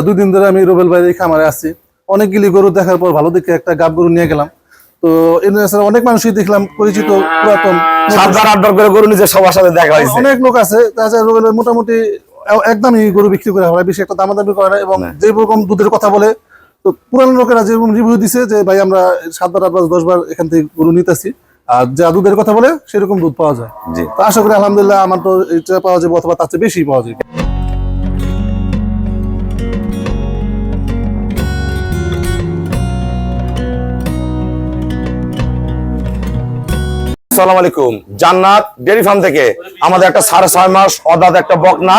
দুদিন ধরে আমি রুবেল ভাইয়ের খামারে আছি। অনেকগুলি গরু দেখার পর ভালো দেখে একটা গাব গরু নিয়ে গেলাম। তো এছাড়া অনেক মানুষই দেখলাম পরিচিত পুরাতন গরু নিজে সবার সাথে দেখা হয়েছে। অনেক লোক আছে। তাছাড়া রুবেল ভাই মোটামুটি একদমই গরু বিক্রি করা হয়, বেশি একটা দামাদামি করে না এবং যে রকম দুধের কথা বলে, তো পুরানো লোকেরা যেরকম রিভিউ দিছে যে ভাই আমরা 7 বার 8 বার 10 বার এখান থেকে গরু নিতেছি, আর যা দুধের কথা বলে সেরকম দুধ পাওয়া যায়। তো আশা করি আলহামদুলিল্লাহ আমার তো এটা পাওয়া যাবে অথবা তার চেয়ে বেশি পাওয়া যাবে। আসসালামু আলাইকুম। জান্নাত ডেয়ারি ফার্ম থেকে আমাদের একটা 6.5 মাস অদাত একটা বকনা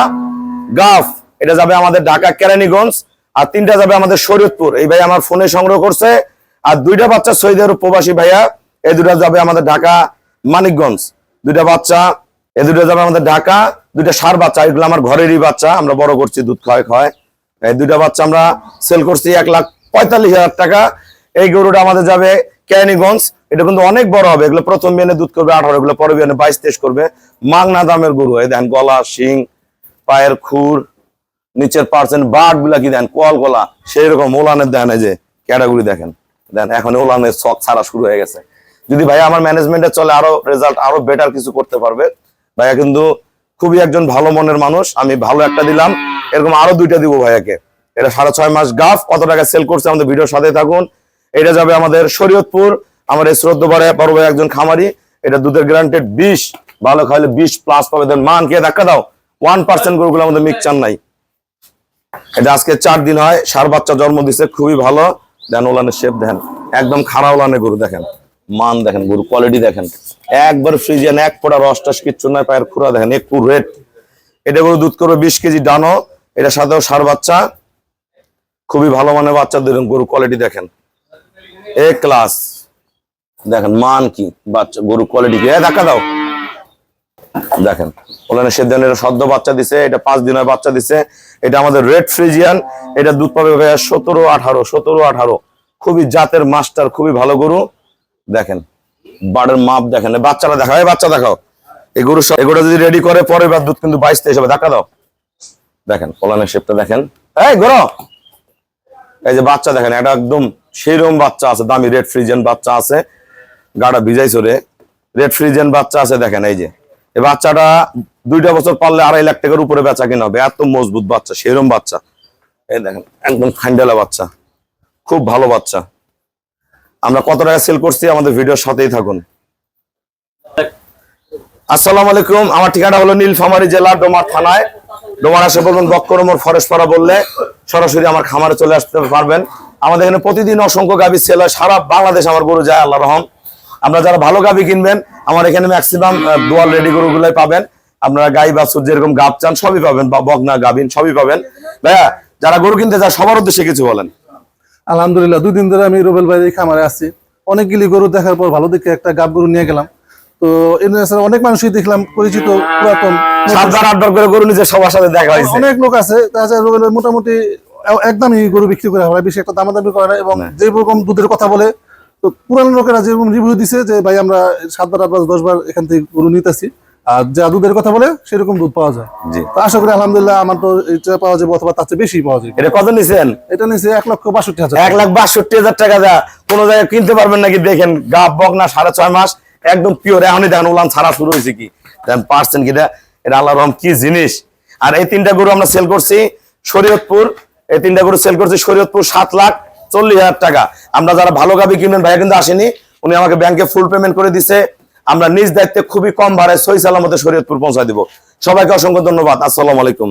গাফ, এটা যাবে আমাদের ঢাকা কেরানীগঞ্জ, আর 3টা যাবে আমাদের শরীয়তপুর। এই ভাই আমার ফোনে সংগ্রহ করছে। আর 2টা বাচ্চা সৌদি আরব প্রবাসী ভাইয়া, এই 2টা যাবে আমাদের ঢাকা মানিকগঞ্জ। 2টা বাচ্চা, এই 2টা যাবে আমাদের ঢাকা। 2টা ষাঁড় বাচ্চা, এগুলো আমার ঘরেরই বাচ্চা, আমরা বড় করছি, দুধ খাওয়ায়। এই 2টা বাচ্চা আমরা সেল করছি 1,45,000 টাকা। এই গরুটা আমাদের যাবে কেরানীগঞ্জ। এটা কিন্তু অনেক বড় হবে। এগুলো প্রথম বিয়ানে দুধ করবে 18, এগুলো পরে বিয়ানে 22-23 করবে। মাগনা দামের গরু। এই দেখেন গলা, শিং, পায়ের খুর, নিচের পার্সেন্ট বাট গুলা কি দেন, কল গলা সেই রকম। ওলানের দেন, এই যে ক্যাটাগরি দেখেন, দেন এখন ওলানের শখ ছাড়া শুরু হয়ে গেছে। যদি ভাইয়া আমার ম্যানেজমেন্টে চলে, আরো রেজাল্ট আরো বেটার কিছু করতে পারবে। ভাইয়া কিন্তু খুবই একজন ভালো মনের মানুষ। আমি ভালো একটা দিলাম, এরকম আরো 2টা দিব ভাইয়াকে। এটা 6.5 মাস গাফ। কত টাকা সেল করছে আমাদের ভিডিওর সাথে থাকুন। এটা যাবে আমাদের শরীয়তপুর। আমার এই শ্রদ্ধ বড় ভাই একজন খামারি। এটা দুধের গ্যারান্টেড 20, ভালো খাইলে 20+ পাবে। দেন মান কে ধাক্কা দাও, 1% গরুগুলো আমাদের মিক্সচার নাই। এটা আজকে 4 দিন হয়, ষাঁড় বাচ্চা জন্ম দিচ্ছে, খুবই ভালো। দেন ওলানের শেপ দেখেন, একদম খারাপ ওলানের গরু। দেখেন মান দেখেন, গরু কোয়ালিটি দেখেন, একবার ফ্রিজিয়ান, 1 ফোঁটা রসটাস কিচ্ছু নাই। পায়ের খুরা দেখেন, একটু রেড। এটা গরু দুধ করবে 20 কেজি ডানো। এটা সাথেও ষাঁড় বাচ্চা, খুবই ভালো মানের বাচ্চা। দেখেন গরু কোয়ালিটি দেখেন, এ ক্লাস। দেখেন মান কি, বাচ্চা গরু কোয়ালিটি কি, ধাক্কা দাও। দেখেন ওখানে সেদিন এটা সদ্য বাচ্চা দিছে, এটা 5 দিন হয় বাচ্চা দিছে। এটা আমাদের রেড ফ্রিজিয়ান। এটা দুধ পাবে ভাইয়া 17-18। খুবই জাতের মাস্টার, খুবই ভালো গরু। দেখেন বাড়ের মাপ দেখেন, বাচ্চারা দেখাও, বাচ্চা দেখাও। এই গরু এগুলো যদি রেডি করে পরে বার দুধ কিন্তু 22-23 হবে। ধাক্কা দাও। দেখেন ওলানের শেপটা দেখেন, এই গরু, এই যে বাচ্চা দেখেন, এটা একদম সেইরকম বাচ্চা আছে, দামি রেড ফ্রিজিয়ান বাচ্চা আছে। গাড়া ভিজাইছো রে, রেড ফ্রিজিয়ান বাচ্চা আছে। দেখেন এই যে এই বাচ্চাটা 2টা বছর পারলে 2.5 লাখ টাকার উপরে বেচা কিনা হবে, এত মজবুত বাচ্চা, সেরকম বাচ্চা। এই দেখেন একদম ফাইন্ডালা বাচ্চা, খুব ভালো বাচ্চা। আমরা কত টাকা সেল করছি আমাদের ভিডিওর সাথেই থাকুন। আসসালামু আলাইকুম। আমার ঠিকানা হলো নীলফামারী জেলা ডোমার থানায়। ডোমার আসে বলবেন বক্করমোর ফরেস্টপাড়া বললে সরাসরি আমার খামারে চলে আসতে পারবেন। আমাদের এখানে প্রতিদিন অসংখ্য গাভী সেল হয়, সারা বাংলাদেশ আমার গরু যায়, আল্লাহর রহম। আমরা যারা ভালো গাভী কিনবেন, আমার এখানে ম্যাক্সিমাম দোয়াল রেডি গরুগুলাই পাবেন। আপনারা গাই বাছুর যেরকম গাব চান সবই পাবেন, বা বকনা গাভিন সবই পাবেন। ভাইয়া যারা গরু কিনতে যায় সবার উদ্দেশ্যে কিছু বলেন। আলহামদুলিল্লাহ 2 দিন ধরে আমি রুবেল ভাইয়ের খামারে আছি। অনেকগুলি গরু দেখার পর ভালো দেখে একটা গাব গরু নিয়ে গেলাম। তো এছাড়া অনেক মানুষই দেখলাম পরিচিত পুরাতন 7-8 করে গরু নিজে সবার সাথে দেখা হয়েছে। অনেক লোক আছে। তাছাড়া রুবেল ভাই মোটামুটি একদমই গরু বিক্রি করা হয়, বেশি একটা দামাদামি করে না এবং যে রকম দুধের কথা বলে, তো পুরানো লোকেরা যেরকম রিভিউ দিছে যে ভাই আমরা 7 বার 8 বার 10 বার এখান থেকে গরু নিতেছি, আর যা দুধের কথা বলে সেরকম দুধ পাওয়া যায়। তো আশা করি আলহামদুলিল্লাহ আমার তো এটা পাওয়া যাবে অথবা তার চেয়ে বেশি পাওয়া যাবে। এটা কত নিছেন? এটা নিচে 1,62,000। 1,62,000 টাকা যা কোনো জায়গায় কিনতে পারবেন নাকি? দেখেন গাব বকনা 6.5 মাস একদম পিওর। এখনই দেখেন উলান ছাড়া শুরু হয়েছে কি, দেখেন পার্সেন্ট কি, এটা আল্লাহর রহম কি জিনিস। আর এই 3টা গরু আমরা সেল করছি শরীয়তপুর। এই 3টা গরু সেল করছি শরীয়তপুর 7,40,000 টাকা। আমরা যারা ভালো গাভী কিনবেন, ভাইয়া কিন্তু আসেনি, উনি আমাকে ব্যাংকে ফুল পেমেন্ট করে দিছে। আমরা নিজ দায়িত্বে খুবই কম ভাড়ায় সহি সালামতে শরীয়তপুর পৌঁছায় দিব। সবাইকে অসংখ্য ধন্যবাদ। আসসালামু আলাইকুম।